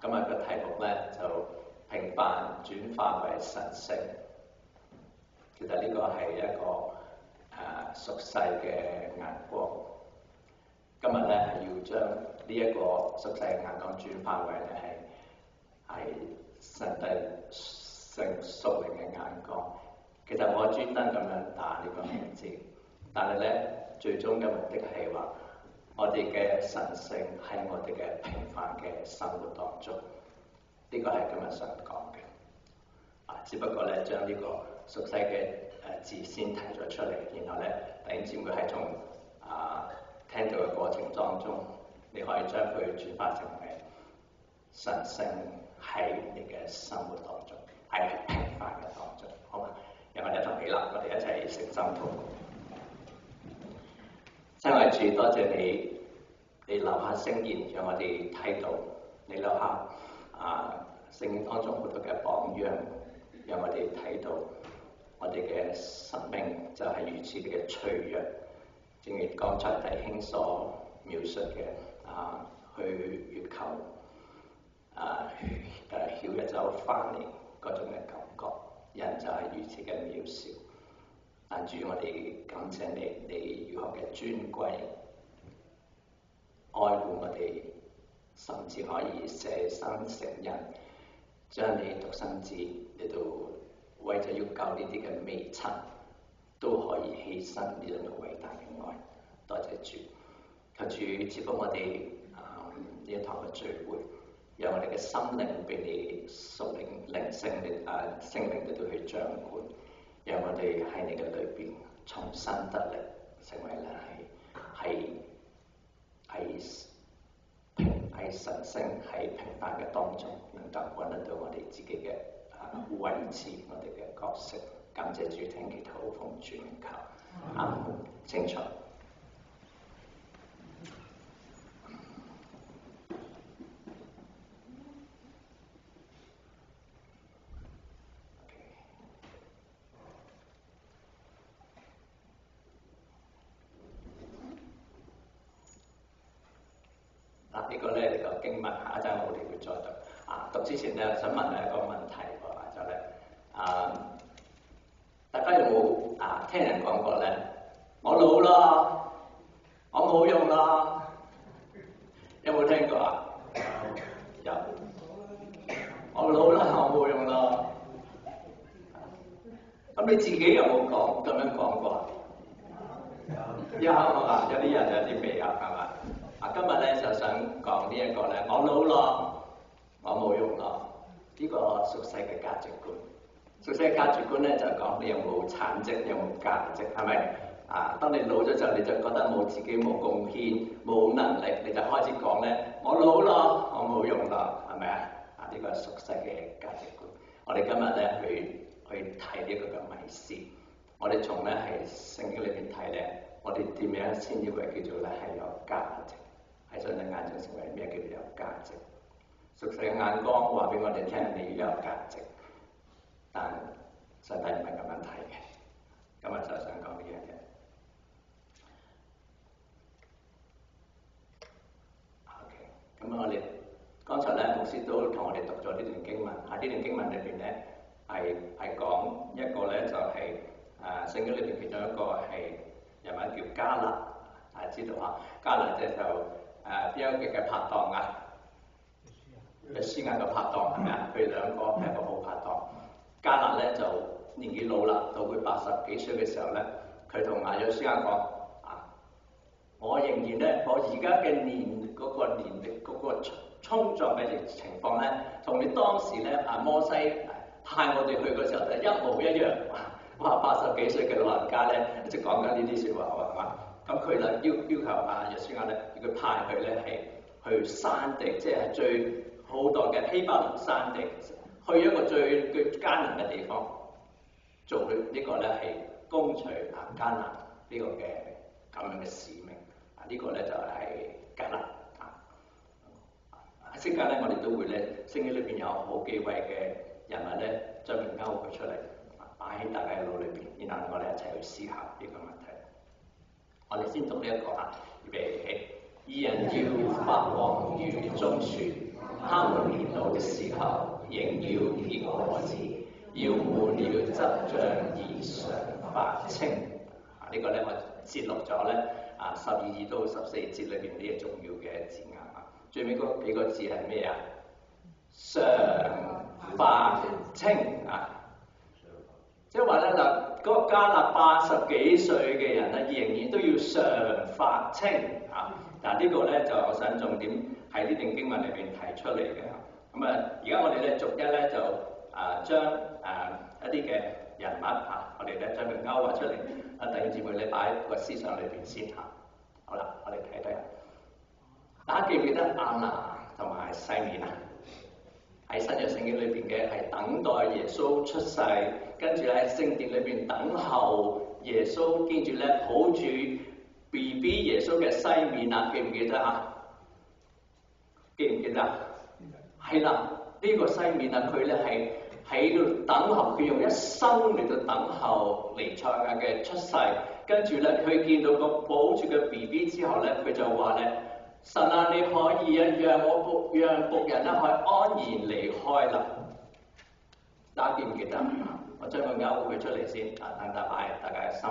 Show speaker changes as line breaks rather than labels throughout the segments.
今日嘅題目咧就平凡轉化為神聖。其實呢個係一個俗世嘅眼光。今日咧係要將呢一個俗世嘅眼光轉化為咧係神帝聖屬靈嘅眼光。其實我專登咁樣打呢個名字，但係咧最終嘅目的係話，我哋嘅神聖喺我哋嘅平凡嘅生活當中，呢個係今日想講嘅。只不過咧將呢個俗世嘅字先提咗出嚟，然後咧弟兄姊妹喺從聽到嘅過程當中，你可以將佢轉化成為神聖喺你嘅生活當中，喺平凡嘅當中，好嘛？由我哋一同起立，我哋一齊誠心禱告。親愛的主，多謝你，你留下聖言讓我哋睇到，你留下聖經當中好多嘅榜樣，讓我哋睇到我哋嘅生命就係如此嘅脆弱。正如剛才弟兄所描述嘅，去月球曉一走翻嚟嗰種嘅感覺，人就係如此嘅渺小。但主，我哋感謝你，你如何嘅尊貴，愛護我哋，甚至可以捨生成人，將你獨生子嚟到為咗要救呢啲嘅微塵，都可以犧牲呢種嘅偉大嘅愛。多謝主，求主賜福我哋呢一堂嘅聚會，讓我哋嘅心靈被你屬靈靈性聖靈嚟到去掌管，讓我哋喺你嘅裏邊重新得力，成為咧係神聖喺平凡嘅當中，能夠揾得到我哋自己嘅位置，我哋嘅角色。感謝主，聽祈禱奉主名求，阿門。清楚。呢個咧個經文，下一陣我哋會再讀。讀之前咧，想問一個問題喎，就咧大家有冇聽人講過咧？我老啦，我冇用啦，有冇聽過啊？有。我老啦，我冇用啦。咁你自己有冇咁樣講過啊？有啊，有啲人有啲未有，係嘛？今日咧就想講呢一個咧，我老啦，我冇用啦。呢個俗世嘅價值觀，俗世嘅價值觀咧就講你有冇產值，有冇價值，係咪？當你老咗之後，你就覺得冇自己冇貢獻、冇能力，你就開始講咧，我老啦，我冇用啦，係咪啊？呢個係俗世嘅價值觀。我哋今日咧去睇呢個嘅迷思，我哋從咧係聖經裏邊睇咧，我哋點樣先以為叫做咧係有價值？喺上帝眼中成為咩叫做有價值？俗世嘅眼光話俾我哋聽，你要有價值，但上帝唔係咁樣睇嘅。今日就想講呢樣嘢。OK， 咁我哋剛才咧牧師都同我哋讀咗呢段經文。喺呢段經文裏邊咧，係講一個咧就係聖經裏邊其中一個係人物叫迦勒，大家知道嚇，迦勒即就邊一個嘅拍檔啊？約書亞嘅拍檔係咪啊？佢兩個係一個好拍檔。迦勒咧就年紀老啦，到佢80幾歲嘅時候咧，佢同約書亞講：我仍然咧，我而家嘅年齡嗰個衝撞嘅情況咧，同你當時咧摩西派我哋去嘅時候咧一模一樣。哇！80幾歲嘅老人家咧，一直講緊呢啲説話喎，係嘛？咁佢就要求約書亞咧，叫佢派佢咧係去山地，即係最好多嘅希伯倫山地，去一個最艱難嘅地方，做佢呢個咧係攻取迦南呢個嘅咁樣嘅使命。呢個咧就係迦勒。即刻咧，我哋都會咧，聖經裏邊有好幾位嘅人物咧，將佢勾佢出嚟，擺喺大家嘅腦裏邊，然後我哋一齊去思考呢個問題。我哋先讀呢一個預備起。義人要發往如棕樹，他們年老要滿了汁像以上發青。呢個咧我節錄咗咧12到14節裏邊呢啲重要嘅字眼啊。最尾嗰幾個字係咩啊？常發青啊！即係話咧嗱，嗰個加勒80幾歲嘅人咧，仍然都要常發青啊！嗱呢個咧就我想重點喺呢段經文裏邊提出嚟嘅。咁而家我哋咧逐一咧就將一啲嘅人物我哋咧將佢勾畫出嚟。弟兄姊妹，你擺喺個思想裏邊先嚇。好啦，我哋睇睇。大家記唔記得亞拿同埋西面啊？喺新約聖經裏邊嘅係等待耶穌出世，跟住咧喺聖殿裏邊等候耶穌，跟住咧抱住 BB 耶穌嘅西面啊，記唔記得啊？記唔記得啊？係啦，呢個西面啊，佢咧係喺度等候，佢用一生嚟到等候彌賽亞嘅出世，跟住咧佢見到個抱住個 BB 之後咧，佢就話咧：神啊，你可以讓僕人咧可以安然離開啦。大家記唔記得？我將佢勾佢出嚟先，等大家心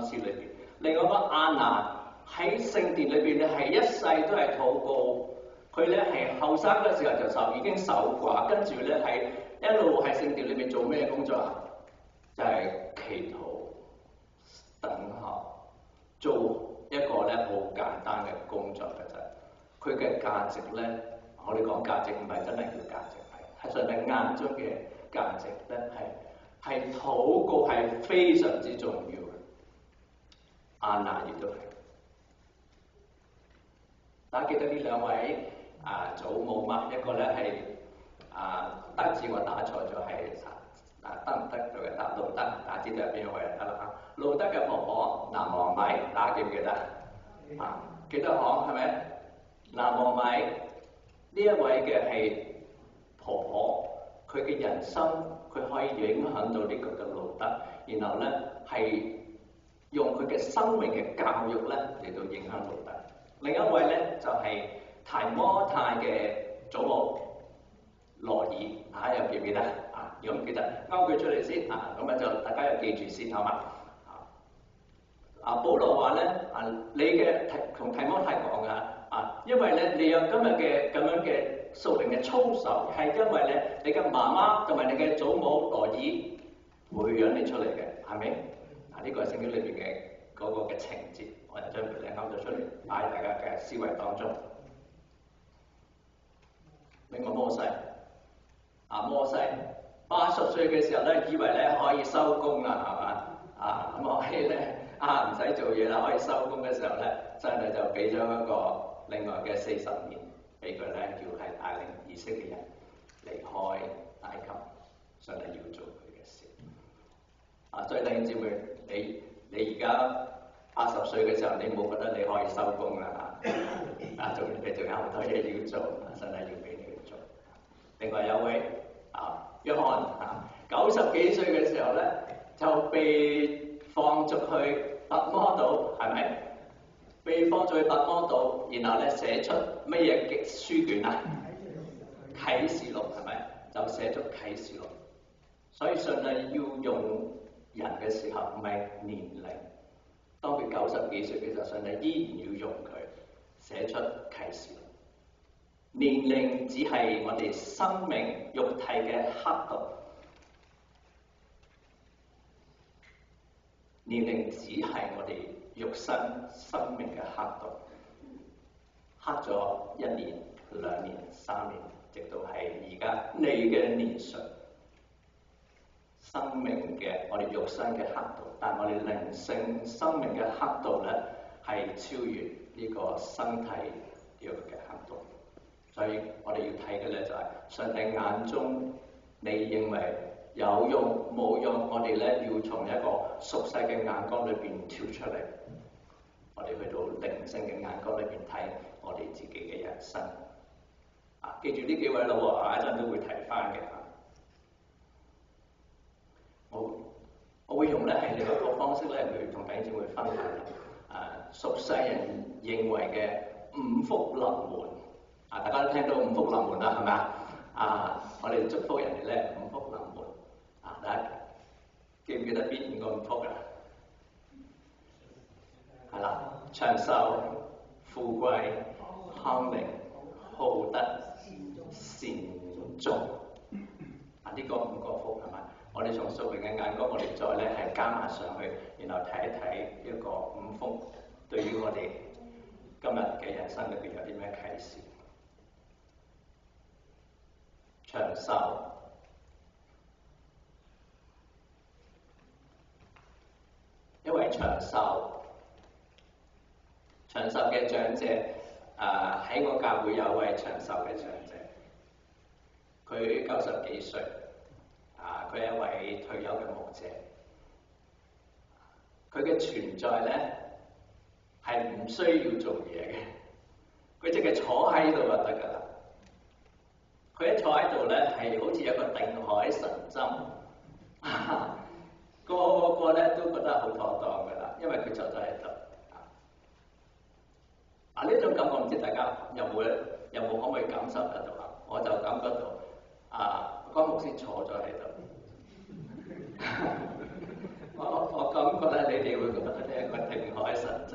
思裏邊。另外個亞拿喺聖殿裏邊咧係一世都係禱告，佢咧係後生嘅時候就已經守寡，跟住咧係一路喺聖殿裏邊做咩工作啊？就係祈禱、等候、做一個咧好簡單嘅工作嘅啫。佢嘅價值咧，我哋講價值唔係真係叫價值，係上帝眼中嘅價值咧，係禱告係非常之重要嘅。亞拿亦都係。大家記得呢兩位祖母嘛？一個咧係得字我打錯咗，係得唔得到嘅得路德，大家知道係邊一位得啦？路德嘅婆婆拿俄米，大家記唔記得？記得講係咪？拿俄米呢一位嘅係婆婆，佢嘅人生佢可以影響到呢個嘅路德，然後咧係用佢嘅生命嘅教育咧嚟到影響路德。另一位咧就係提摩太嘅祖母羅爾，又記唔記得？如果唔記得，勾佢出嚟先咁就大家又記住先，好嘛？保羅話咧你嘅同提摩太講因為咧你有今日嘅咁樣嘅屬靈嘅操守，係因為咧你嘅媽媽同埋你嘅祖母羅爾培養你出嚟嘅，係咪？呢個係聖經裏邊嘅嗰個嘅情節，我就將佢咧勾咗出嚟，擺喺大家嘅思維當中。另外摩西80歲嘅時候咧，以為咧可以收工啦，係嘛？咁可以咧唔使做嘢啦，可以收工嘅時候咧，上帝就俾咗一個另外嘅40年俾佢咧，要係帶領以色列人離開埃及，上帝要做佢嘅事。所以弟兄姊妹，你而家80歲嘅時候，你冇覺得你可以收工啦？你仲有好多嘢要做，上帝要俾你去做。另外有位約翰90幾歲嘅時候咧，就被放逐去拔摩島，係咪？被放逐去拔摩島，然後咧寫出乜嘢嘅書卷啊？啟示錄，係咪？就寫出啟示錄。所以上帝要用人嘅時候，唔係年齡。當佢90幾歲嘅時候，上帝依然要用佢寫出啟示錄。年齡只係我哋生命肉體嘅刻度，年齡只係我哋肉身生命嘅刻度，刻咗1年、2年、3年，直到係而家你嘅年歲。生命嘅我哋肉身嘅刻度，但係我哋靈性生命嘅刻度咧，係超越呢個身體呢個嘅刻度。所以我哋要睇嘅咧就係上帝眼中你認為有用冇用，我哋咧要從一個屬世嘅眼光裏邊跳出嚟，我哋去到靈性嘅眼光裏邊睇我哋自己嘅人生。記住呢幾位咯，一陣都會提翻嘅。我會用咧係另一個方式咧去同弟兄姊妹分享屬世人認為嘅5福臨門。大家都聽到5福臨門啦，係咪啊？我哋祝福人哋咧5福臨門。記唔記得邊5個唔福啊？係啦，長壽、富貴、康寧、好德、善終。啊，呢個5個福係咪？我哋從屬靈嘅眼光，我哋再咧係加埋上去，然後睇一睇一個5福對於我哋今日嘅人生裏邊有啲咩啟示？長壽，一位長壽嘅長者，喺我教會有位長壽嘅長者，佢90幾歲，佢係一位退休嘅牧者，佢嘅存在咧係唔需要做嘢嘅，佢淨係坐喺度就得㗎啦。佢一坐喺度咧係好似一個定海神針，個咧都覺得好妥當㗎啦，因為佢坐咗喺度。呢種感覺唔知大家有冇可唔可以感受得到啊？我就感覺到江牧師坐咗喺度，我感覺咧你哋會覺得呢一個定海神針，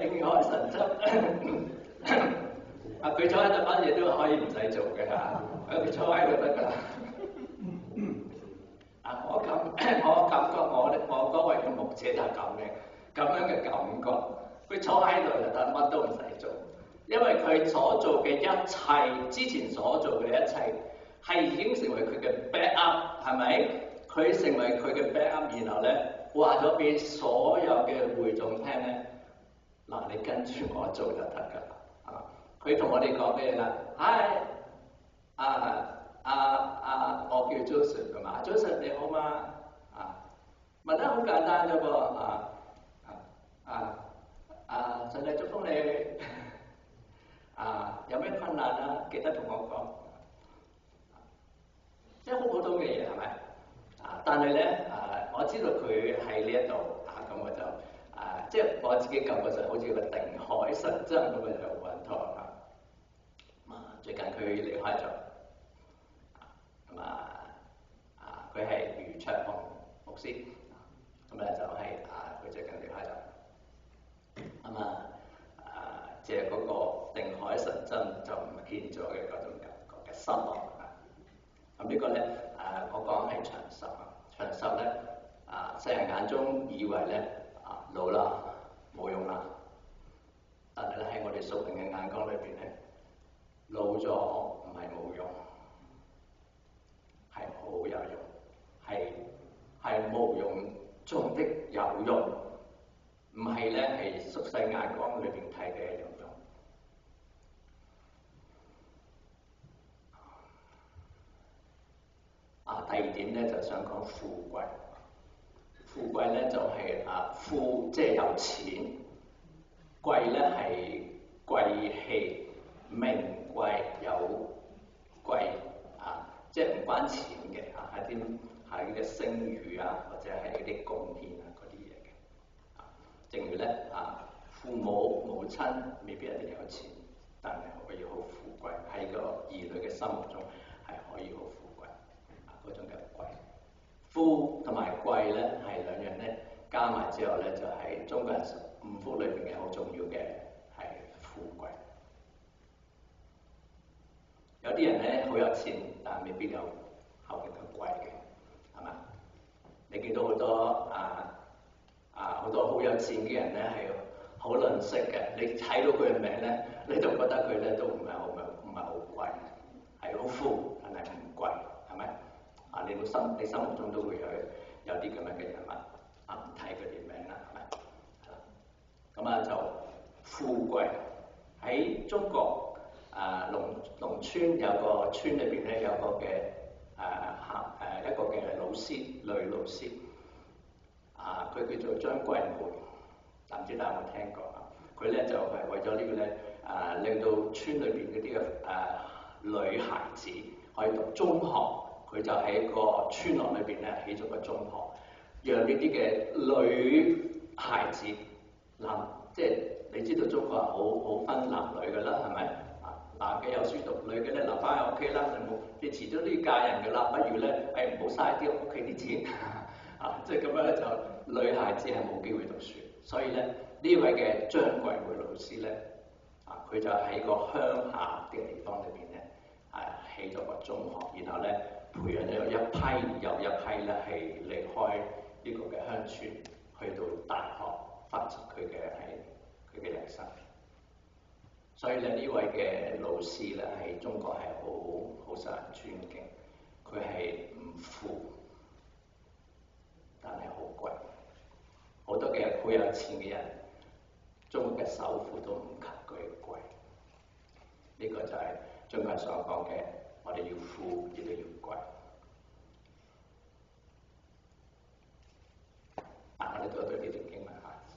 定海神針。佢坐喺度乜嘢都可以唔使做嘅嚇，佢坐喺度得㗎啦。我感覺我嗰位嘅牧者就係咁樣嘅感覺，佢坐喺度就得，乜都唔使做，因為佢所做嘅一切，之前所做嘅一切，係已經成為佢嘅 backup， 係咪？佢成為佢嘅 backup， 然後咧話咗俾所有嘅會眾聽咧，嗱，你跟住我做就得㗎啦。佢同我哋講咩啦？我叫 Joseph 㗎嘛 ，Joseph 你好嘛？問得好簡單啫噃，上帝祝福你，有咩困難啊？記得同我講，即係好普通嘅嘢係咪？但係咧我知道佢喺呢一度咁我就即係我自己感覺就好似個定海神針咁就穩妥啦。最近佢離開咗，佢係余卓雄牧師，咁咧就係佢最近離開咗，即係嗰個定海神針就唔見咗嘅嗰種感覺嘅失落咁呢個咧我講係長壽咧世人眼中以為咧老啦冇用啦，但係咧喺我哋屬靈嘅眼光裏邊咧，老咗唔係冇用，係好有用，係無用中的有用，唔係咧係俗世眼光裏邊睇嘅有用。第二點咧就想講富貴，富貴咧就係富即係有錢，貴咧係貴氣、名貴有貴即係唔關錢嘅係啲聲譽或者係一啲貢獻嗰啲嘢嘅。正如咧父母親未必一定有錢，但係可以好富貴，喺個兒女嘅心目中係可以好富貴嗰種嘅貴。富同埋貴咧係兩樣咧加埋之後咧就係中國人5福裏邊嘅好重要嘅係富貴。有啲人咧好有錢，但未必有後邊嘅貴嘅，係嘛？你見到好多好多好有錢嘅人咧係好吝嗇嘅，你睇到佢嘅名咧，你就覺得佢咧都唔係好貴，係好富，但係唔貴，係咪？你心目中都會有啲咁樣嘅人物，唔睇佢哋名啦，係咪？咁就富貴喺中國。農村有個村裏邊咧有個嘅一個嘅女老師，佢叫做張桂梅，唔知大家有冇聽過佢咧就係為咗呢個咧令到村裏邊嗰啲嘅女孩子可以讀中學，佢就喺個村落裏邊咧起咗個中學，讓呢啲嘅女孩子即係你知道中國好分男女㗎啦，係咪？男嘅有書讀，女嘅咧留留翻喺屋企啦，你遲早都要嫁人㗎啦，不如咧唔好嘥啲屋企啲錢啊！即係咁樣咧，就女孩子係冇機會讀書，所以咧呢位嘅張桂梅老師咧佢就喺個鄉下嘅地方裏邊咧起咗個中學，然後咧培養咗一批又一批咧係離開呢個嘅鄉村，去到大學發展佢嘅人生。所以咧呢位嘅老師咧喺中國係好受人尊敬，佢係唔富，但係好貴。好多嘅好有錢嘅人，中國嘅首富都唔及佢貴。呢個就係中國人所講嘅，我哋要富亦都要貴。我哋讀呢段經文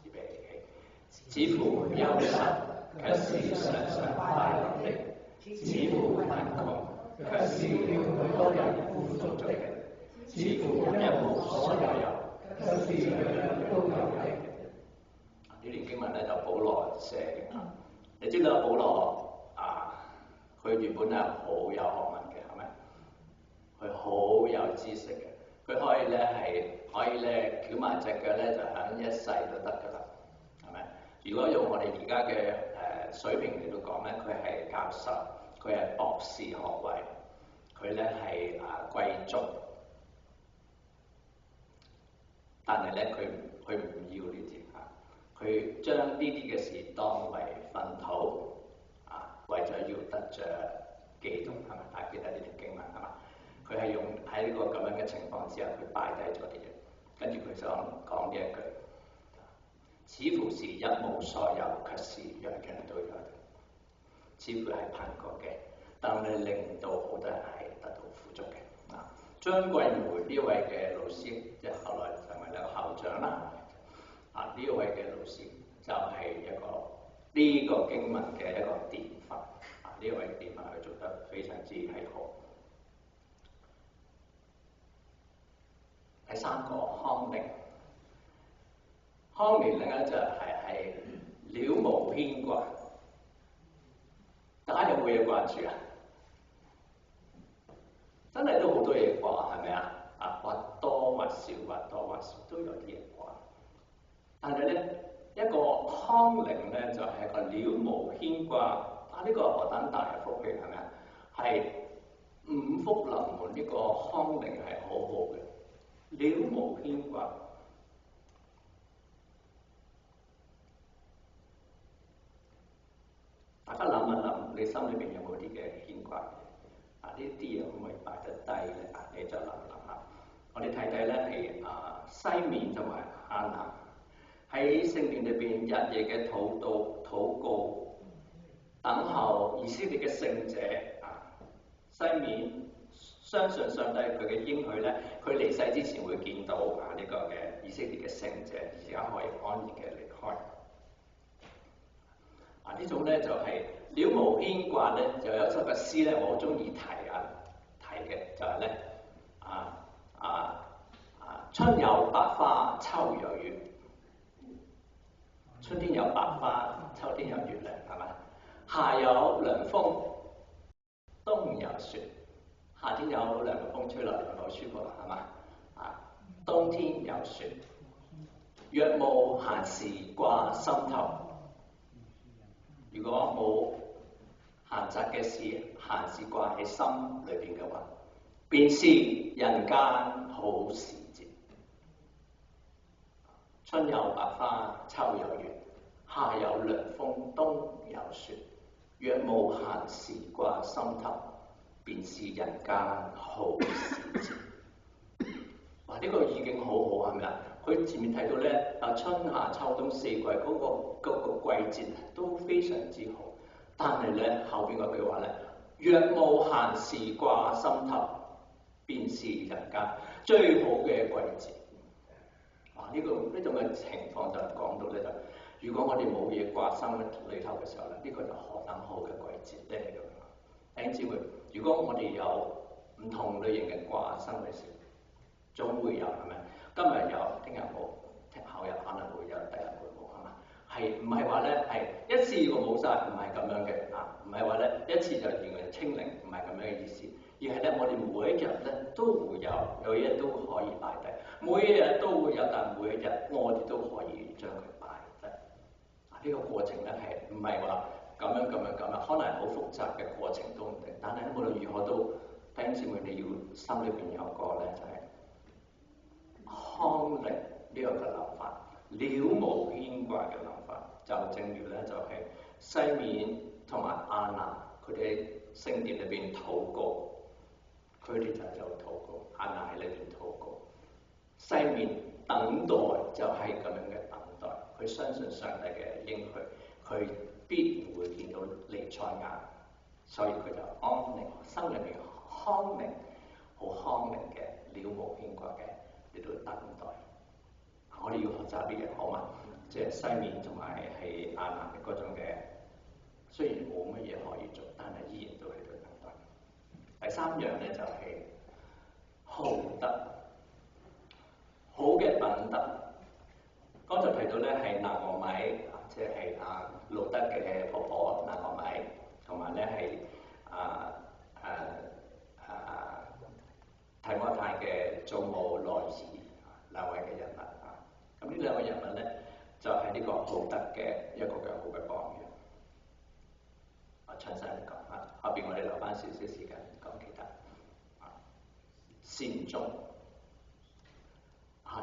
預備起，似乎憂愁，卻是常常快樂的；似乎貧窮，卻是令許多人富足的；似乎一無所有，卻是樣樣都有的。呢段經文咧就保羅寫嘅。你知道保羅佢原本係好有學問嘅，係咪？佢好有知識嘅，佢可以翹埋隻腳咧，就響一世都得㗎啦，係咪？如果用我哋而家嘅水平嚟到講咧，佢係教授，佢係博士學位，佢咧係貴族，但係咧佢唔要呢啲佢將呢啲嘅事當為糞土為咗要得着基督，係咪？大家記得呢條經文係嘛？佢係用喺呢個咁樣嘅情況之下，佢擺低咗啲嘢，跟住佢想講呢一句，似乎是一無所有，卻是樣樣都有的。似乎係貧窮嘅，但係令到好多人係得到富足嘅。張桂梅呢位嘅老師，即係後來成為咗校長啦。呢一位嘅老師就係一個呢個經文嘅一個典範。呢一位典範佢做得非常之係好。第三個康寧，康寧咧就係了無牽掛。大家有冇嘢掛住啊？真係都好多嘢掛，係咪啊？或多或少，或多或少都有啲嘢掛。但係咧，一個康寧咧就係一個了無牽掛。呢個何等大嘅福氣，係咪啊？係五福臨門，呢個康寧係好好嘅，了無牽掛。大家諗一諗，你心裏邊有冇啲嘅牽掛？呢啲嘢可唔可以擺得低咧？你就諗下。我哋睇睇咧係西面同埋哈拿喺聖殿裏邊日夜嘅禱告，等候以色列嘅聖者。西面相信上帝佢嘅應許咧，佢離世之前會見到呢個嘅以色列嘅聖者，而家可以安然嘅離開。呢種咧就係了無牽掛咧，就有一首嘅詩咧，我好中意提嘅就係咧春有百花，秋有月。春天有百花，秋天有月亮，係咪？夏有涼風，冬有雪。夏天有涼風吹落嚟，好舒服啦，係嘛？冬天有雪。若無閒事掛心頭，如果冇閒雜嘅事、閒事掛喺心裏邊嘅話，便是人間好時節。春有百花，秋有月，夏有涼風，冬有雪。若無閒事掛心頭，便是人間好時節。哇！呢個意境好好，係咪啊？佢前面提到咧，春夏秋冬四季嗰個季節都非常之好，但係咧後邊嗰句話咧，若無閒事掛心頭，便是人間最好嘅季節。呢種嘅情況就講到咧，就如果我哋冇嘢掛心裏頭嘅時候咧，呢個就何等好嘅季節咧咁樣。弟兄姊妹，如果我哋有唔同類型嘅掛心嘅事，總會有，係咪？今日有，聽日冇，後日可能會有，第日會冇，係嘛？係唔係話咧係一次過冇晒？唔係咁樣嘅唔係話咧一次就完全清零，唔係咁樣嘅意思，而係咧我哋每一日咧都會有一日都可以擺低，每一日都會有，但每一日我哋都可以將佢擺低。呢個過程咧係唔係話咁樣，可能係好複雜嘅過程都唔定，但係無論如何都，弟兄姊妹你要心裏邊有個咧就係康寧呢個嘅諗法，了無牽掛嘅諗法，就正如咧就係西面同埋亞拿佢哋喺聖殿裏邊禱告，佢哋就有禱告，亞拿喺裏邊禱告，西面等待就係咁樣嘅等待，佢相信上帝嘅應許，佢必然會見到彌賽亞，所以佢就安寧，心裏邊康寧，好康寧嘅，了無牽掛嘅嚟到等待。我哋要學習啲嘢好嘛？即係西面同埋係亞拿嘅嗰種嘅，雖然冇乜嘢可以做，但係依然都喺度等待。第三樣咧就係好德，好嘅品德。剛才提到咧係拿俄米，即係路德嘅婆婆拿俄米，同埋咧係提摩太嘅祖母羅爾，兩位嘅人物啊。咁呢兩個人物咧就係呢個好德嘅一個嘅好嘅榜樣。我詳細嚟講啊，後邊我哋留翻少少時間講其他。善終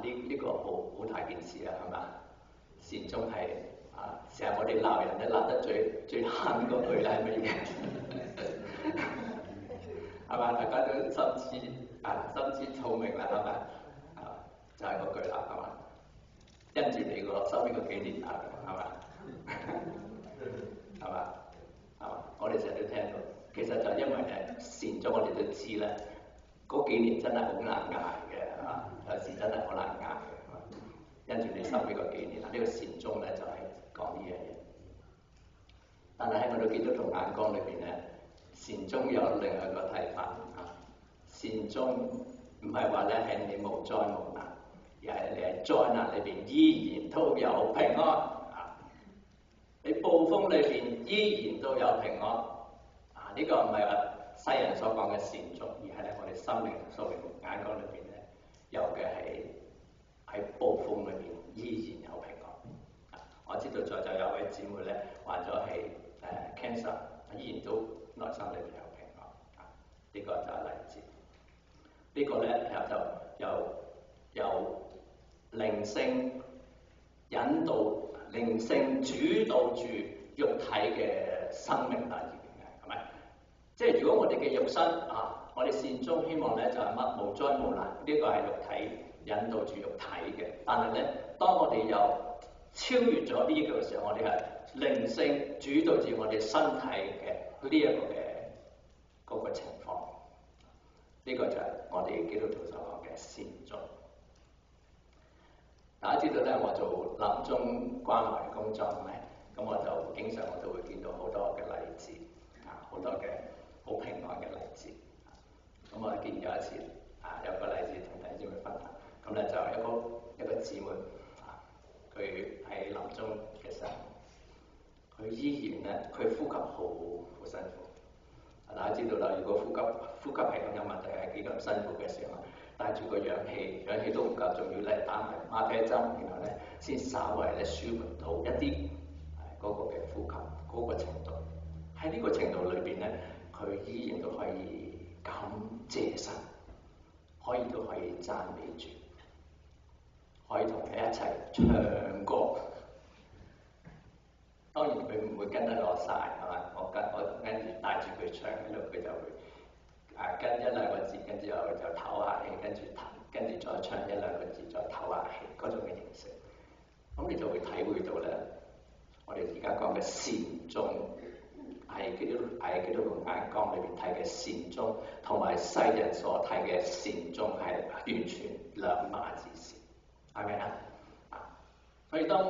呢個好大件事啊，係嘛？善終係成日我哋鬧人咧鬧得最狠嗰句咧係乜嘢？係嘛？大家都心知肚明啦，係嘛？就係嗰句啦，係嘛？因住你個收邊個幾年啊，係嘛？係嘛？我哋成日都聽到，其實就因為咧善終，我哋都知咧，嗰幾年真係好難捱嘅，係嘛？有時真係好難捱嘅。因住你收邊個幾年啦，呢個善終咧就係講呢樣嘢。但係喺我哋基督徒眼光裏邊咧，善終有另外一個睇法啊。善終唔係話咧係你無災無難，而係你喺災難裏邊依然都有平安啊！你暴風裏邊依然都有平安啊！呢個唔係話世人所講嘅善終，而係咧我哋心靈屬靈眼光裏邊咧有嘅係喺暴風裏邊依然有平安。我知道在座有位姊妹咧患咗係cancer， 依然都內心裏邊有平安。呢個就係例子。呢個咧就由靈性引導、靈性主導住肉體嘅生命啦，已經係咪？即係如果我哋嘅肉身我哋善終希望咧就係乜無災無難，呢個係肉體引導住肉體嘅。但係咧，當我哋又超越咗呢個嘅時候，我哋係靈性主導住我哋身體嘅呢一個嘅嗰個情況。呢個就係我哋基督徒所講嘅善終。大家知道咧，我做臨終關懷工作係咪？咁我就經常我都會見到好多嘅例子好多嘅好平安嘅例子。咁我見有一次有個例子同弟兄姊妹分享。咁咧就一個姊妹佢喺臨終嘅時候，佢依然咧佢呼吸好辛苦。大家知道啦，如果呼吸系統有問題係幾咁辛苦嘅時候，帶住個氧氣都唔夠，仲要咧打埋嗎啡針，然後咧先稍為咧舒緩到一啲嗰個嘅呼吸嗰個程度。喺呢個程度裏邊咧，佢依然都可以感謝神，可以讚美主，可以同你一齊唱歌。當然佢唔會跟得落晒，係嘛？我跟住帶住佢唱喺度，佢就會跟一兩個字，跟住就唞下氣，跟住再唱一兩個字，再唞下氣嗰種嘅形式。咁你就會體會到咧，我哋而家講嘅善終係基督徒眼光裏邊睇嘅善終，同埋世人所睇嘅善終係完全兩碼子事，係咪啊？所以當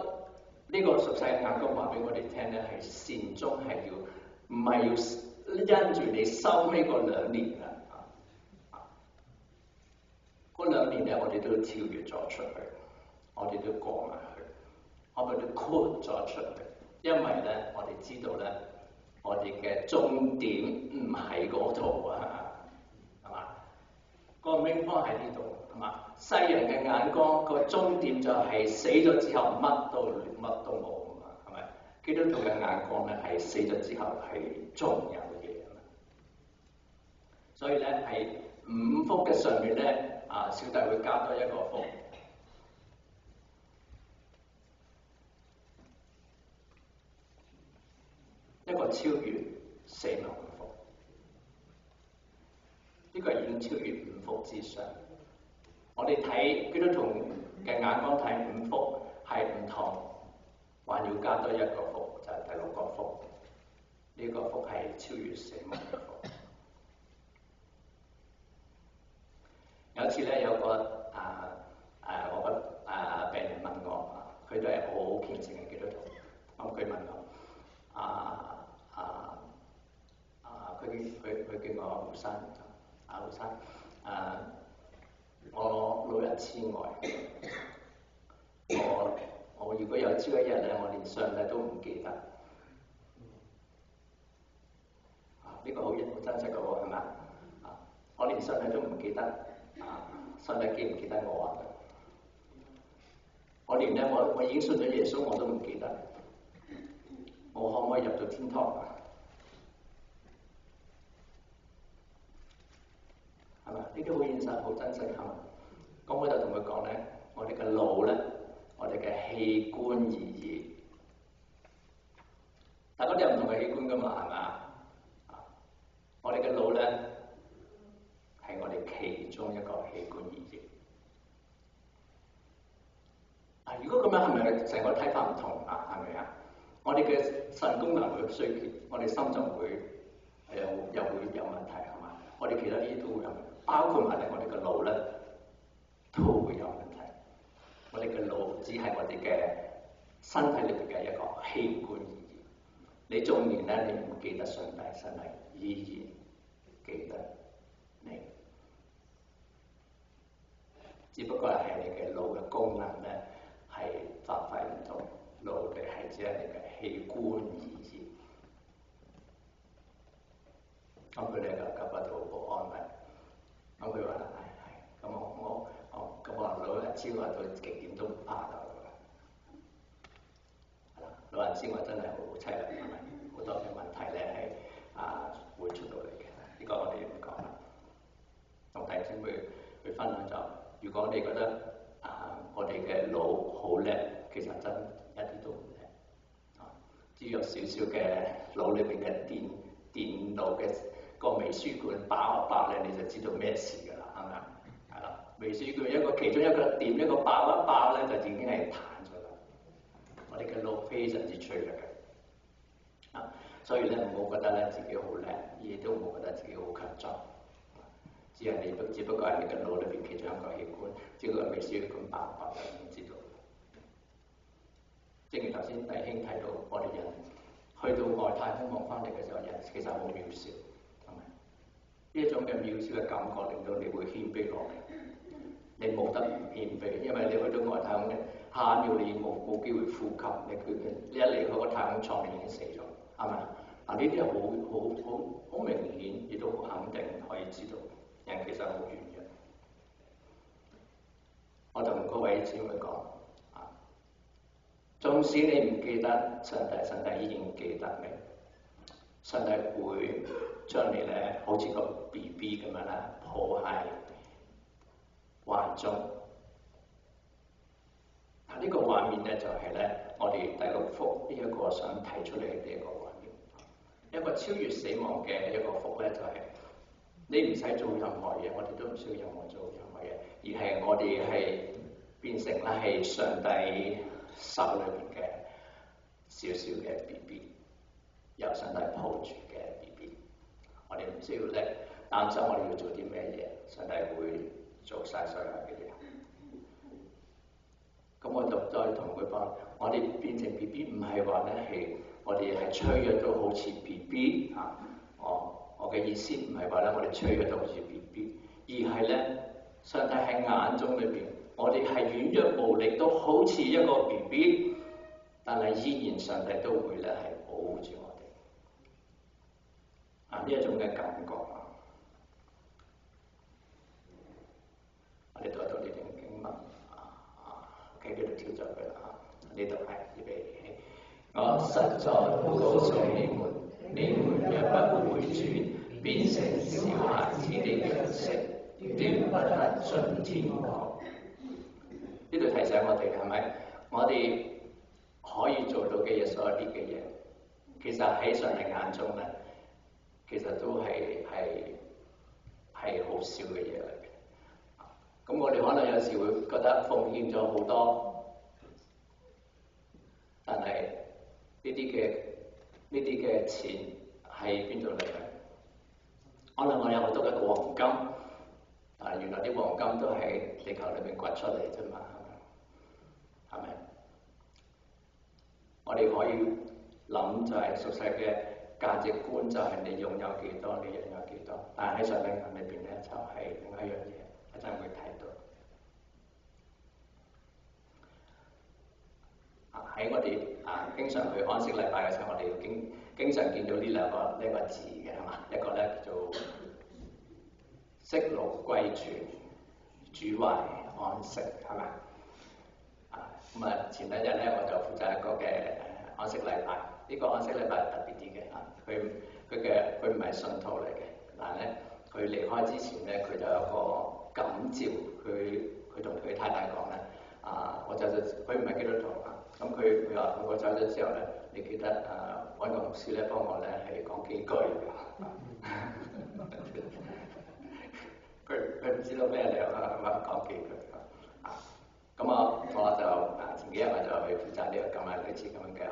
呢個屬世嘅眼光話俾我哋聽咧，係善終係唔係要因住你收尾嗰2年嗰2年咧，我哋都跳躍咗出去，我哋都過埋去，我哋都豁咗出去，因為咧，我哋知道咧，我哋嘅終點唔喺嗰度啊，係嘛？個 main point 喺呢度，係嘛？世人嘅眼光個終點就係死咗之後乜都冇啊嘛，係咪？基督徒嘅眼光咧係死咗之後係仲有嘢啊嘛。所以咧係五福嘅上面咧小弟會加多一個福。一個超越死亡嘅福，呢個已經超越五福之上。我哋睇基督徒嘅眼光睇五福係唔同，還要加多一個福，就係第六個福。呢個福係超越死亡嘅福。有一次咧，有個我個病人問我，佢都係好虔誠嘅基督徒，咁佢問我佢叫我胡生，胡生，我老人痴呆，我如果有朝一日咧，我連上帝都唔記得，呢個好真實嘅喎，係咪？我連上帝都唔記得，上帝記唔記得我啊？我連咧，我已經信咗耶穌，我都唔記得，我可唔可以入到天堂啊？係嘛？呢啲好現實、好真實，係嘛？咁我就同佢講咧，我哋嘅腦咧，我哋嘅器官而已。大家都有唔同嘅器官噶嘛，係嘛？我哋嘅腦咧係我哋其中一個器官而已。如果咁樣係咪成個睇法唔同啊？係咪啊？我哋嘅腎功能會衰竭，我哋心就會又會有問題，係嘛？我哋其他呢啲都會有問題，包括埋我哋嘅腦咧都會有問題。我哋嘅腦只係我哋嘅身體裏邊嘅一個器官而已。你縱然咧，你唔記得上帝，上帝依然記得你。只不過係你嘅腦嘅功能咧係發揮唔到，腦嘅係只係你嘅器官而已。咁佢哋就感覺到好安慰。咁佢話：咁我老人痴呆到極點都唔怕㗎。老人痴呆真係好凄涼，係咪？好多嘅問題咧係會出到嚟嘅。呢個我哋唔講啦。同弟兄姊妹去分享就，如果你覺得我哋嘅腦好叻，其實真一啲都唔叻。只要有少少嘅腦裏邊嘅電腦嘅個微輸管爆一爆咧，你就知道咩事㗎啦，係咪啊？係啦，微輸管其中一個點一個爆一爆咧，就已經係彈咗啦。我哋嘅腦非常之脆弱嘅，所以咧唔好覺得咧自己好叻，亦都唔好覺得自己好強壯。只不過係你嘅腦裏邊其中一個器官，只不過微輸管爆一爆就已經知道。正如頭先弟兄提到，我哋人去到外太空望翻嚟嘅時候，人其實好渺小，係咪？呢一種嘅渺小嘅感覺，令到你會謙卑落嚟。你冇得唔謙卑，因為你去到外太空咧，下一秒你冇機會呼吸，你一離開個太空艙，你已經死咗，係咪？呢啲係好明顯，亦都好肯定可以知道，人其實好軟弱。我就同各位姊妹講。縱使你唔記得上帝依然記得你。上帝會將你咧好似個 BB 咁樣咧抱喺懷中。呢個畫面咧就係咧我哋第六福呢一個想提出嚟嘅一個畫面。一個超越死亡嘅一個福咧就係你唔使做任何嘢，我哋都唔需要做任何嘢，而係我哋係變成咧係上帝手裏邊嘅少少嘅 BB， 由上帝抱住嘅 BB， 我哋唔需要咧擔心我哋要做啲咩嘢，上帝會做晒所有嘅嘢。咁我就再同佢講，我哋變成 BB 唔係話咧係我哋係脆弱到好似 BB 啊！我嘅意思唔係話咧我哋脆弱到好似 BB， 而係咧上帝喺眼中裏邊。我哋係軟弱無力，都好似一個 BB， 但係依然上帝都會咧係保護住我哋。呢一種嘅感覺。我哋讀一讀呢段經文，OK，呢度跳咗佢啦呢度係預備起。我實在告訴你們，你們若不回轉，變成小孩子的樣式，斷不得進天國。呢度提醒我哋係咪？我哋可以做到嘅嘢，所有啲嘅嘢，其實喺上帝眼中咧，其實都係好少嘅嘢嚟嘅。咁我哋可能有時會覺得奉獻咗好多，但係呢啲嘅錢喺邊度嚟嘅？可能我有好多嘅黃金，但係原來啲黃金都喺地球裏面掘出嚟啫嘛，係咪？我哋可以諗就係俗世嘅價值觀，就係你擁有幾多，你擁有幾多。但係喺上帝眼裏邊咧，就係另一樣嘢，一陣會睇到。喺我哋經常去安息禮拜嘅時候，我哋經常見到呢個字嘅係嘛？一個咧叫做息怒歸主，主懷安息係咪？咁前兩日咧我就負責一個嘅安息禮拜，呢個安息禮拜係特別啲嘅佢唔係信徒嚟嘅，但係咧佢離開之前咧，佢就有個感召，佢同佢太太講咧，我走咗，佢唔係基督徒咁佢話我走咗之後咧，你記得揾個牧師咧幫我咧係講幾句嘅。佢唔知道咩嚟講幾句咁我就前幾日我就去負責呢個咁類似咁樣嘅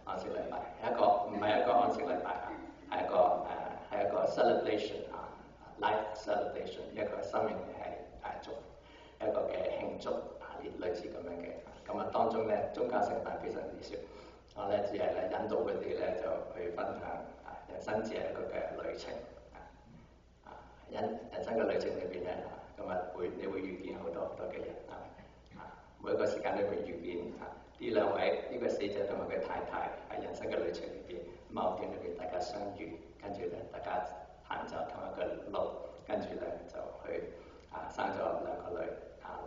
安息禮拜，唔係一個安息禮拜係一個 celebration life celebration， 一個生命嘅祝福，一個嘅慶祝類似咁樣嘅。咁當中咧宗教成分非常之少，我咧只係咧引導佢哋咧就去分享人生只係一個嘅旅程人生嘅旅程裏邊咧，咁你會遇見好多嘅人每一個時間都會遇見呢兩位呢個死者同埋佢太太喺人生嘅旅程裏邊，某段裏邊大家相遇，跟住咧大家行走同一個路，跟住咧就去生咗兩個女，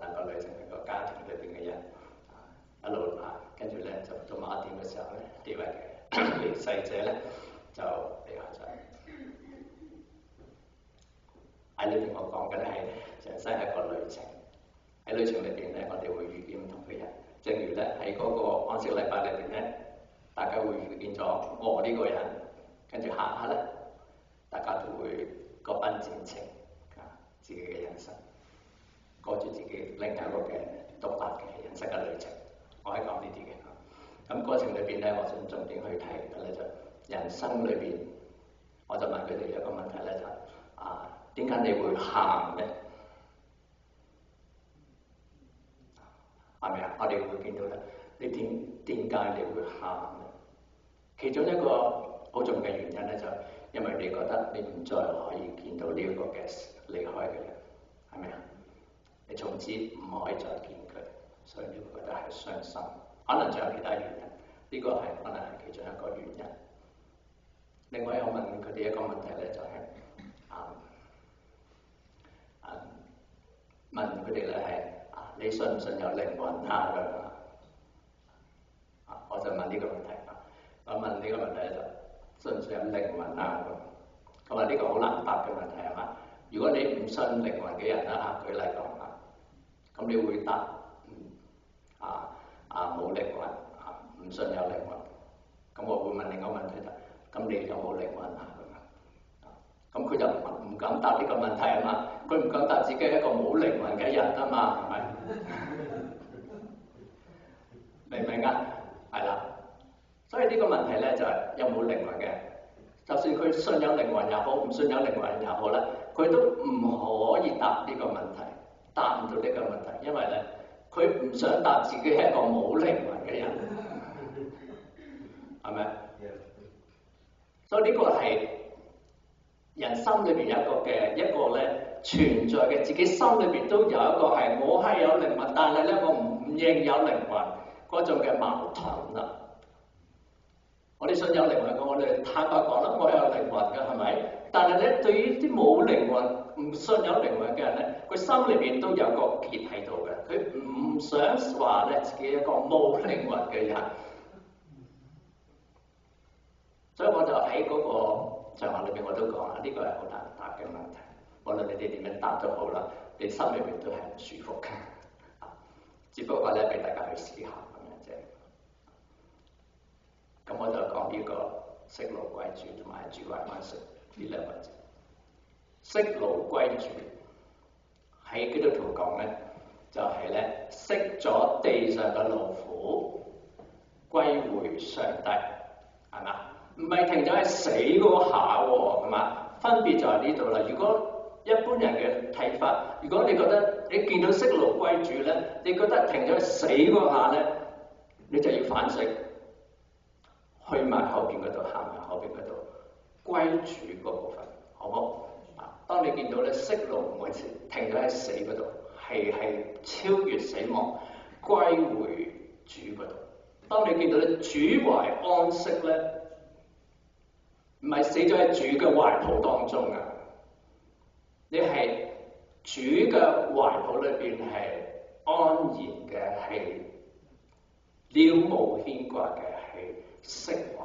兩個女成為個家庭裏邊嘅人，一路跟住咧就到某一點嘅時候咧，呢位嘅離世者咧就離開咗。喺呢邊我講嘅咧係人生係一個旅程，喺旅程裏邊咧，我哋會遇見唔同嘅人。正如咧喺嗰個安息禮拜裏邊咧，大家會遇見咗我呢個人，跟住下下咧，大家都會各奔前程，自己嘅人生，過住自己另一個嘅獨立嘅人生嘅旅程。我係講呢啲嘅。咁過程裏邊咧，我想重點去提嘅咧就人生裏邊，我就問佢哋一個問題咧就點解你會喊咧？係咪啊？我哋會見到咧，你點解你會喊咧？其中一個好重要嘅原因咧，就因為你覺得你唔再可以見到呢一個嘅離開嘅人，係咪啊？你從此唔可以再見佢，所以你會覺得係傷心。可能仲有其他原因，呢個係可能係其中一個原因。另外我問佢哋一個問題咧，就係問佢哋咧係你信唔信有靈魂我就問呢個問題我問呢個問題就信唔信有靈魂咁呢個好難答嘅問題係嘛？如果你唔信靈魂嘅人舉例講咁你會答冇靈魂唔信有靈魂。咁我會問另一個問題就咁你有冇靈魂咁佢就唔敢答呢個問題啊嘛，佢唔敢答自己係一個冇靈魂嘅人啊嘛，係咪？明唔明啊？係啦，所以呢個問題咧就係有冇靈魂嘅，就算佢信有靈魂也好，唔信有靈魂也好咧，佢都唔可以答呢個問題，答唔到呢個問題，因為咧佢唔想答自己係一個冇靈魂嘅人，係咪？所以呢個係人心裏邊有一個咧存在嘅，自己心裏邊都有一個係我係有靈魂，但係咧我唔認有靈魂嗰種嘅矛盾啦。我哋信有靈魂，我哋坦白講啦，我有靈魂嘅係咪？但係咧，對於啲冇靈魂、唔信有靈魂嘅人咧，佢心裏邊都有個結喺度嘅。佢唔想話咧自己一個冇靈魂嘅人，所以我就喺嗰個場合裏邊我都講啦，呢個係好難答嘅問題。無論你哋點樣答都好啦，你心裏邊都係唔舒服嘅。只不過咧，俾大家去思考咁樣啫。咁我就講呢個息怒歸主同埋主懷安息呢兩個字。息怒歸主喺基督徒講咧，就係咧息咗地上嘅勞苦，歸回上帝，係嘛？唔係停咗喺死嗰下喎，係嘛？分別就喺呢度啦。如果一般人嘅睇法，如果你覺得你見到息怒歸主咧，你覺得停咗喺死嗰下咧，你就要反省，去埋後邊嗰度，行埋後邊嗰度，歸主嗰部分，好唔好？當你見到咧息怒唔係停咗喺死嗰度，係超越死亡，歸回主嗰度。當你見到咧主懷安息咧，唔係死咗喺主嘅懷抱當中啊，你係主嘅懷抱裏邊係安然嘅，係了無牽掛嘅，係釋懷。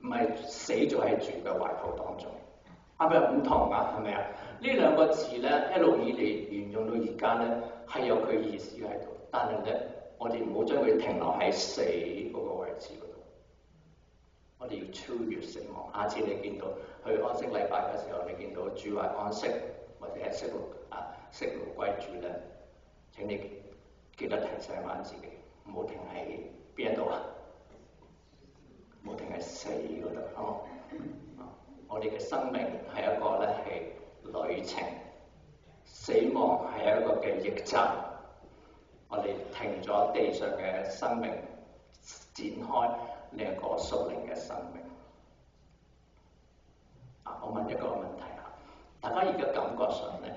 唔係死咗喺主嘅懷抱當中，係咪唔同啊？係咪啊？呢兩個字咧，一路以嚟沿用到而家咧，係有佢意思喺度。但係咧，我哋唔好將佢停留喺死嗰個位置嗰度。我哋要超越死亡。下次你見到去安息禮拜嘅時候，你見到主懷安息或者係息怒歸主咧，請你記得提醒翻自己，唔好停喺邊一度啊！冇停喺死嗰度，我哋嘅生命係一個咧係旅程，死亡係一個嘅驛站。我哋停咗地上嘅生命，展開另一個屬靈嘅生命。我問一個問題嚇，大家而家感覺上咧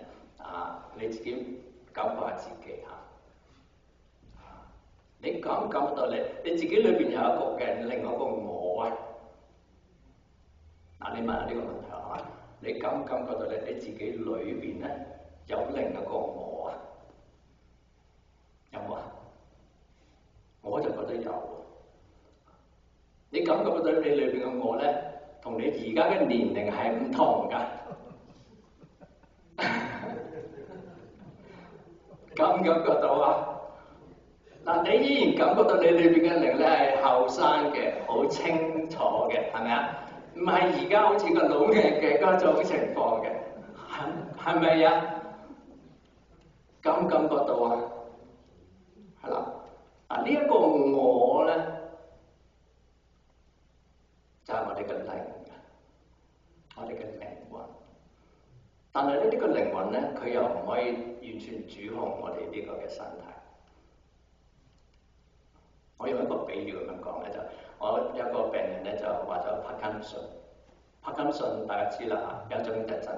你自己感覺下自己嚇。你感唔感覺到你自己裏邊有一個嘅另外一個我啊？你問下呢個問題係嘛？你感唔感覺到你自己裏邊咧有另一個我啊？有冇啊？我就覺得有。你感唔感覺到你裏邊嘅我咧，同你而家嘅年齡係唔同㗎？感唔感覺到啊？你依然感覺到你裏邊嘅靈咧係後生嘅，好清楚嘅，係咪啊？唔係而家好似個老嘅嗰種情況嘅，係咪啊？感唔感覺到啊？係啦，呢一個我咧就係我哋嘅靈，我哋嘅靈魂。但係咧呢個靈魂咧，佢又唔可以完全主控我哋呢個嘅身體。我用一個比喻咁樣講咧，就我有個病人咧就話咗帕金遜。帕金遜大家知啦嚇，有一種就震，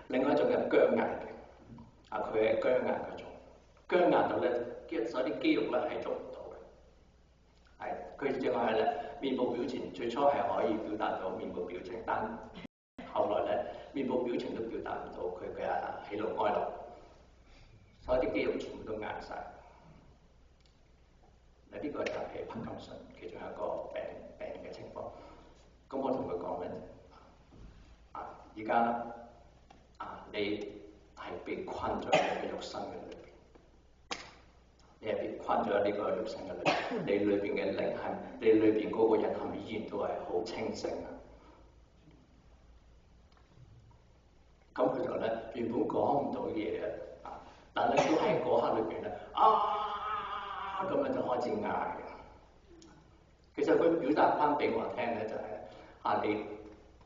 另外一種係僵硬嘅。佢係僵硬嗰種，僵硬到咧，所有啲肌肉咧係捉唔到嘅。佢淨係咧面部表情，最初係可以表達到面部表情，但後來咧面部表情都表達唔到佢嘅喜怒哀樂，所有啲肌肉全部都硬晒。呢個就係帕金遜其中一個病嘅情況。咁我同佢講咧，而家你係被困咗喺你嘅肉身嘅裏邊，你係被困咗喺呢個肉身嘅裏邊。你裏邊嘅靈係，你裏邊嗰個人係咪依然都係好清醒啊？咁佢就咧原本講唔到嘢但係都喺嗰刻裏邊咧咁樣就開始嗌。其實佢表達翻俾我聽咧，就係你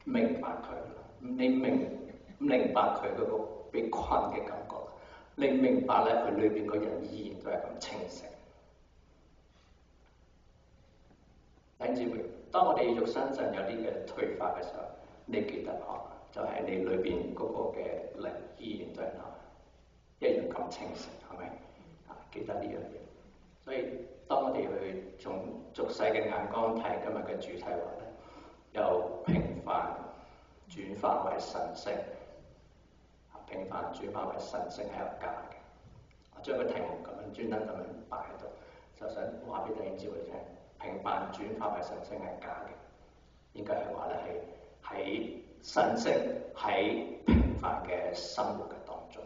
明白佢，你明白佢嗰個被困嘅感覺，你明白咧佢裏邊個人依然都係咁清醒。弟兄姊妹，當我哋肉身上有啲嘅退化嘅時候，你記得就係你裏邊嗰個嘅靈依然都係一樣咁清醒，係咪？記得呢樣嘢。所以當我哋去從俗世嘅眼光睇今日嘅主題話咧，由平凡轉化為神聖，平凡轉化為神聖係有價嘅。我將個題目咁樣專登咁樣擺喺度，就想話俾弟兄姊妹聽，平凡轉化為神聖係假嘅，應該係話咧喺神聖喺平凡嘅生活嘅當中，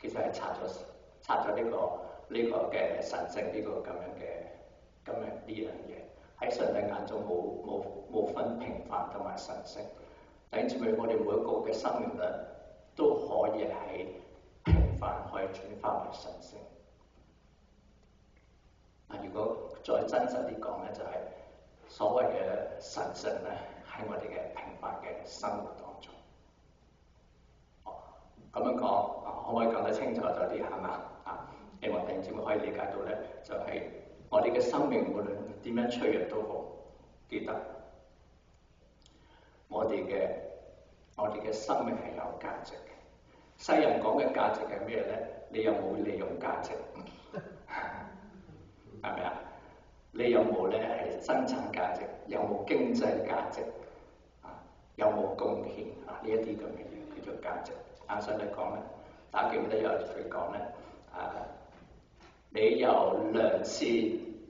其實係拆咗呢個嘅神聖呢個咁樣呢樣嘢，喺上帝眼中冇分平凡同埋神聖。弟兄姊妹，我哋每一個嘅生命咧都可以係平凡可以轉化為神聖。如果再真實啲講咧，就係所謂嘅神聖咧，喺我哋嘅平凡嘅生活當中。咁樣講，可唔可以講得清楚咗啲係嘛？希望弟兄姊妹可以理解到咧，就係我哋嘅生命無論點樣脆弱都好，記得我哋嘅生命係有價值嘅。世人講嘅價值係咩咧？你有冇利用價值？係咪啊？你有冇咧係生產價值？有冇經濟價值？有冇貢獻？呢一啲咁嘅嘢叫做價值。上帝講咧，大家記唔記得有佢講咧？你有良善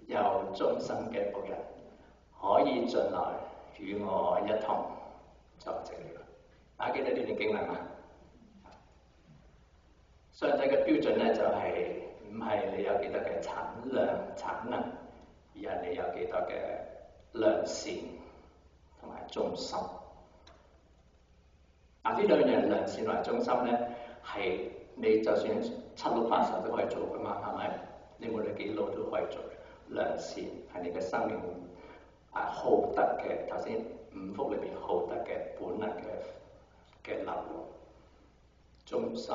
又忠心嘅僕人，可以進來與我一同作席了。大家記得呢段經文嗎？上帝嘅標準咧就係唔係你有幾多嘅產能，而係你有幾多嘅良善同埋忠心。呢兩樣良善同埋忠心咧，係你就算7、6、80都可以做噶嘛，係咪？你無論幾老都可以做。良善係你嘅生命好德嘅，頭先5福裏邊好德嘅本能嘅流露。忠心、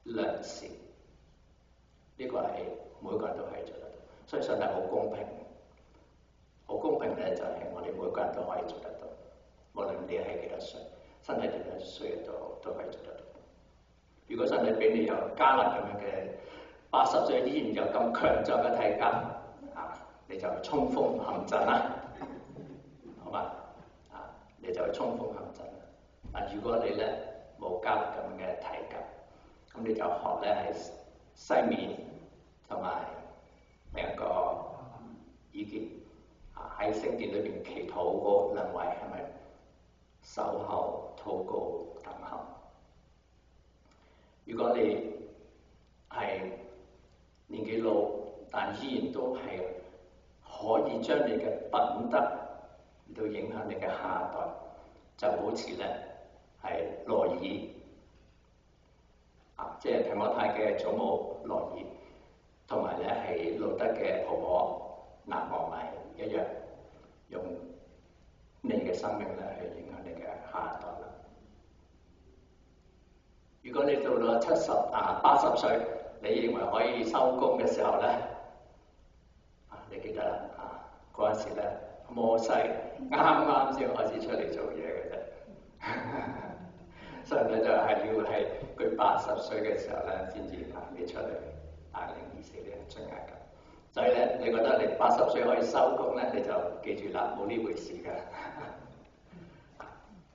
良善，呢個係每個人都可以做得到，所以上帝好公平。好公平咧，就係我哋每個人都可以做得到，無論你係幾多歲。身體點樣需要都可以做得到。如果身體俾你有加勒咁樣嘅80歲依然有咁強壯嘅體格，你就衝鋒陷陣啦，好嘛？你就衝鋒陷陣啦。如果你咧冇加勒咁嘅體格，咁你就學咧係西面同埋另一個意見喺聖殿裏邊祈禱嗰兩位係咪？守候、禱告、等候。如果你係年紀老，但依然都係可以將你嘅品德嚟到影響你嘅下一代，就好似咧係羅爾即係提摩太嘅祖母羅爾，同埋咧係路德嘅婆婆拿俄米一樣，用你嘅生命咧去影響你嘅下一代啦。如果你到咗70、80歲，你認為可以收工嘅時候咧，你記得啦，嗰陣時咧摩西啱啱先開始出嚟做嘢嘅啫，所以咧就係要係佢80歲嘅時候咧先至你出嚟帶領以色列出埃及。所以咧，你覺得你80歲可以收工咧，你就記住啦，冇呢回事㗎。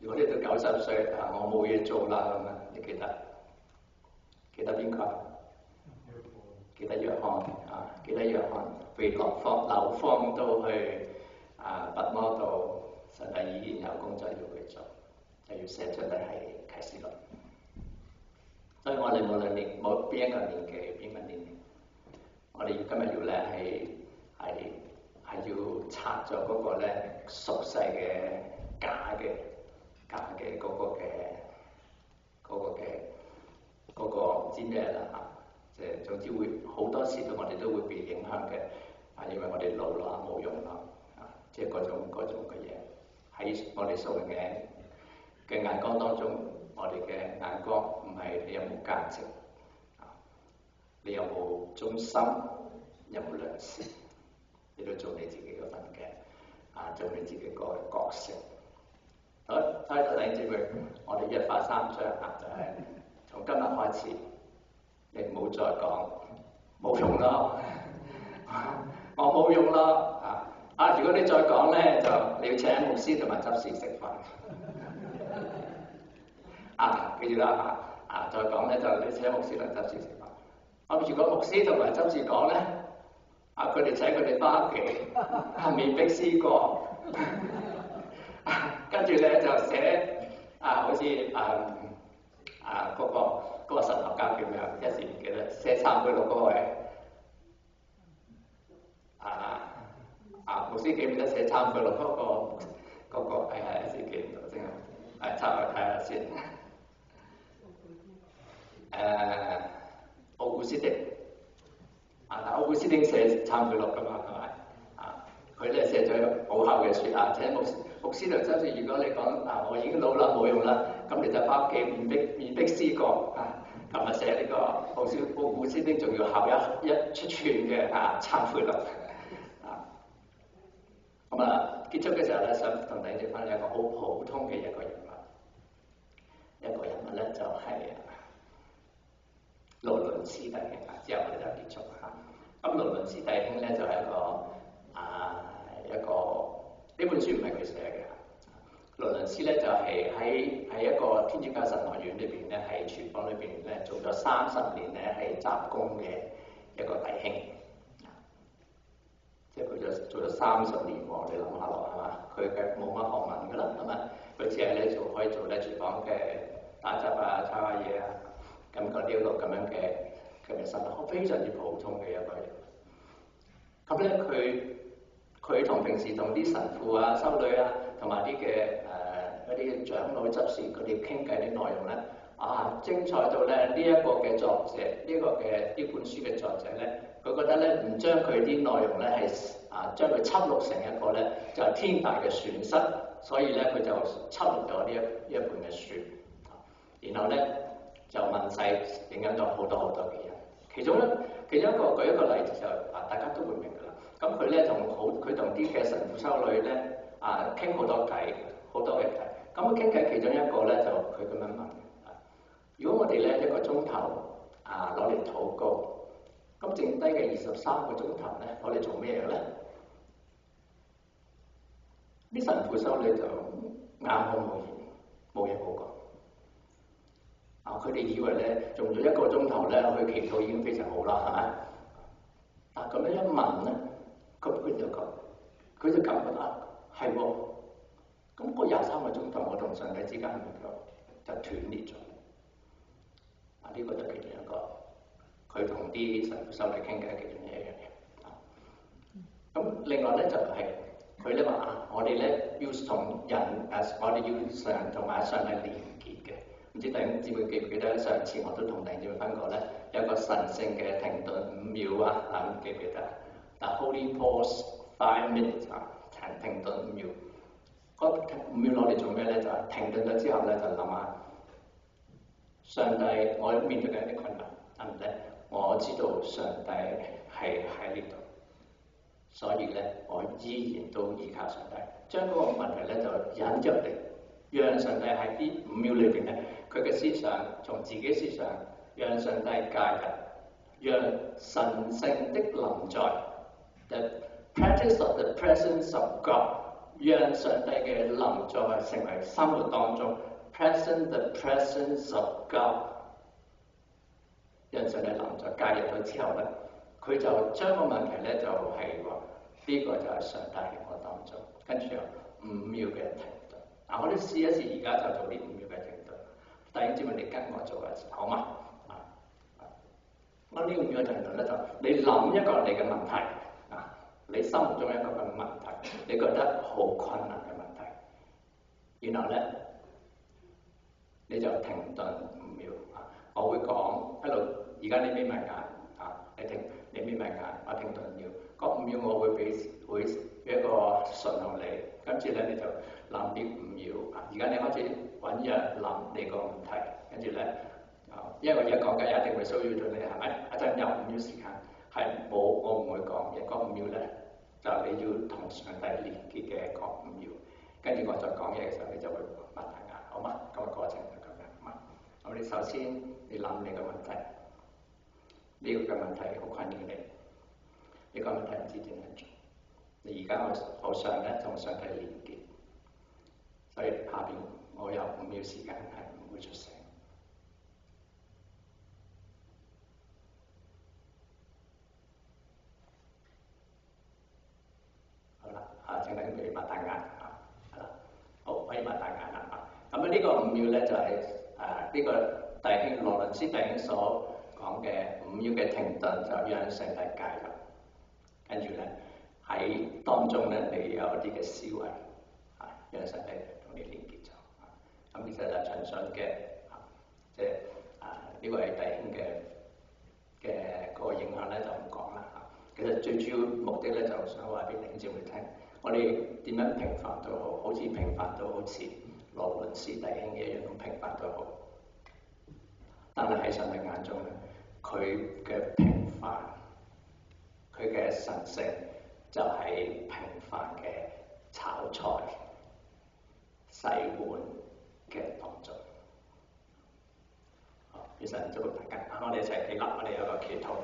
如果你到90歲，我冇嘢做啦咁啊，你記得邊個？記得約翰記得約翰被流放到去拔摩島，上帝依然有工作要佢做，就要寫出嚟係啟示錄。所以我哋無論冇邊一個年紀，邊個年齡，我哋今日要咧係要拆咗嗰個咧俗世嘅假嘅嗰個唔知咩啦即係總之會好多時我哋都會被影響嘅，因為我哋老啦冇用啦即係嗰種嘅嘢喺我哋屬靈嘅眼光當中，我哋嘅眼光唔係你有冇價值你有冇忠心，有冇良善，你都做你自己嗰份嘅做你自己個角色。好，睇到弟兄姊妹，我哋183章就係從今日開始，你唔好再講冇用咯，我冇用咯如果你再講咧，就你要請牧師同埋執事食飯。記住啦再講咧就你請牧師同執事食飯。如果牧師同埋執事講咧，佢哋請佢哋翻屋企，面壁思過，跟住咧就寫好似嗰個神學家叫咩啊？一時唔記得，寫懺悔錄嗰位牧師記唔記得寫懺悔錄嗰個一時記唔到先啊！插嚟睇下先。奧古斯丁但奧古斯丁寫懺悔錄㗎嘛，係咪佢咧寫咗好厚嘅書請牧師同執事，如果你講我已經老啦冇用啦，咁你就翻屋企面壁思過琴日寫呢個奧古斯丁仲要厚一出串嘅懺悔錄結束嘅時候咧，想同你哋分享一個好普通嘅一個人物咧，就係勞倫斯弟兄之後我哋就結束咁勞倫斯弟兄咧就係一個呢本書唔係佢寫嘅。勞倫斯咧就係喺一個天主教神學院裏邊咧，喺廚房裏邊咧做咗30年咧係雜工嘅一個弟兄。即係佢做咗30年喎，你諗下落係嘛？佢嘅冇乜學問㗎啦，係咪？佢只係咧可以做咧廚房嘅打汁炒下嘢咁嗰啲咁樣嘅生活，非常之普通嘅一個人。咁咧佢同平時同啲神父修女同埋啲嘅嗰啲長老執事佢哋傾偈啲內容咧精彩到咧呢一個嘅作者呢本書嘅作者咧，佢覺得咧唔將佢啲內容咧係將佢輯錄成一個咧就係天大嘅損失，所以咧佢就輯錄咗呢一本嘅書，然後咧就問世影響咗好多嘅人。其中一個舉一個例子就大家都會明㗎啦。咁佢咧佢同啲嘅神父修女咧傾好多偈，好多嘅偈。咁佢傾偈其中一個咧就佢咁樣問：如果我哋咧1個鐘頭攞嚟禱告，咁剩低嘅23個鐘頭咧攞嚟做咩嘅咧？啲神父修女就啞口冇嘢好講。佢哋以為咧用咗1個鐘頭咧去祈禱已經非常好啦，係咪？但咁樣一問咧，佢就感覺係喎。咁嗰23個鐘頭我同上帝之間就斷裂咗。呢個就其中一個佢同啲神父修女傾偈其中一樣嘢。咁另外咧就係佢咧話我哋咧要同人我哋要同埋上帝連結嘅。唔知弟兄姊妹記唔記得上次我都同弟兄姊妹分過咧，有個神聖嘅停頓5秒記唔記得？Holy pause 5 minutes 停頓5秒。嗰5秒攞嚟做咩咧？就係停頓咗之後咧，就諗下上帝，我面對緊啲困難，係咪咧？我知道上帝係喺呢度，所以咧我依然都依靠上帝，將嗰個問題咧就引入嚟，讓上帝喺呢5秒裏邊咧，佢嘅思想從自己思想，讓上帝介入，讓神聖的臨在 ，the practice of the presence of God， 讓上帝嘅臨在成為生活當中 the presence of God， 讓上帝臨在介入咗之後咧，佢就將個問題咧就係話呢個就係上帝喺我當中，跟住有5秒嘅停頓。我哋試一試，而家就做呢5秒嘅停頓。弟兄姊妹，你跟我做一次，好嗎？我呢5秒嘅停頓咧，就你諗一個你嘅問題你心目中一個嘅問題，你覺得好困難嘅問題，然後咧你就停頓5秒我會講一路，而家你眯埋眼你眯埋眼，我停頓5秒。嗰5秒我會俾一個信號你，跟住咧你就諗啲5秒。而家你開始揾嘢諗你個問題，跟住咧因為我而家講緊一定會騷擾到你，係咪？一陣有5秒時間係冇，我唔會講嘅。嗰5秒咧就你要同上帝連結嘅嗰5秒，跟住我再講嘢嘅時候，你就會擘大眼，好嗎？咁嘅過程就咁樣嘛。咁你首先你諗你個問題，呢個嘅問題好困擾你，呢個問題唔知點樣做。而家我想咧同上帝連結，所以下邊我有5秒時間係唔會出聲。好啦，請大家擘大眼係啦，好，可以擘大眼啦咁呢個5秒咧就係呢個弟兄羅倫斯弟兄所講嘅5秒嘅停頓，就讓上帝介入，跟住咧喺當中咧你有啲嘅思維讓上帝同你連結咗咁其實就純粹嘅即係呢位弟兄嘅嗰個影響咧就唔講啦其實最主要目的咧就想話俾弟兄姊妹聽，我哋點樣平凡都好，好似平凡到好似羅倫斯弟兄一樣咁平凡都好，但係喺上帝眼中咧，佢嘅平凡，佢嘅神聖就喺平凡嘅炒菜、洗碗嘅當中。好，其實祝福大家，我哋一齊起立，我哋有個祈禱。